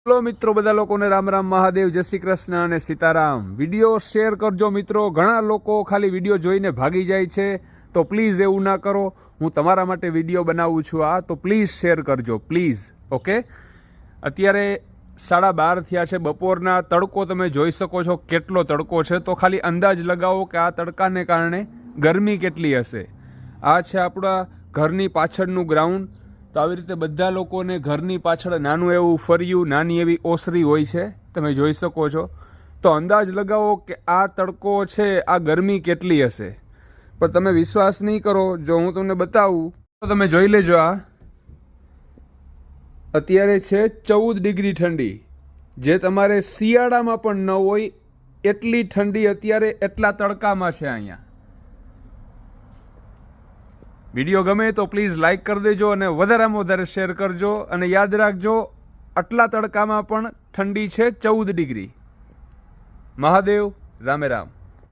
Hello मित्रों, બધા લોકોને રામ રામ મહાદેવ, જય શ્રી કૃષ્ણ અને સીતારામ। વિડીયો શેર કરજો મિત્રો। ઘણા લોકો ખાલી વિડીયો જોઈને ભાગી જાય છે, તો પ્લીઝ એવું ના કરો। હું તમારા માટે વિડીયો બનાવું છું આ, તો પ્લીઝ શેર કરજો પ્લીઝ। ઓકે, અત્યારે 12:30 થયા છે બપોરના। તડકો તમે જોઈ શકો છો કેટલો તડકો છે, તો ખાલી અંદાજ લગાવો કે આ તડકાને કારણે ગરમી કેટલી હશે। આ છે આપણા ઘરની પાછળનું ગ્રાઉન્ડ। તો આવી રીતે બધા લોકોને ઘરની પાછળ નાનું એવું ફર્યું, નાની એવી ઓસરી હોય છે, તમે જોઈ શકો છો। તો અંદાજ લગાવો કે આ તડકો છે, આ ગરમી કેટલી હશે। પણ તમે વિશ્વાસ નહીં કરો, જો હું તમને બતાવું તો તમે જોઈ લેજો। આ અત્યારે છે 14 ડિગ્રી ઠંડી, જે તમારે શિયાળામાં પણ ન હોય એટલી ઠંડી અત્યારે એટલા તડકામાં છે અહીંયા। વિડીયો ગમે તો પ્લીઝ લાઇક કરી દેજો અને વધારેમાં વધારે શેર કરજો। અને યાદ રાખજો, આટલા તડકામાં પણ ઠંડી છે 14 ડિગ્રી। મહાદેવ, રામે રામ।